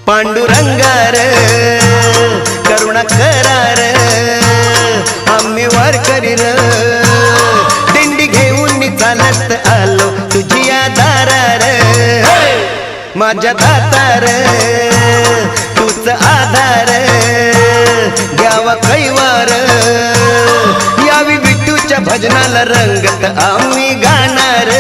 पांडुरंगार करुणा करार आम्ही वारकरी र दिंडी घेऊन चालत आलो तुझी दारार माझ्या दातार तूच आधार घ्यावा कैवार यावी विठूच्या भजनाला रंगत आम्ही गाणार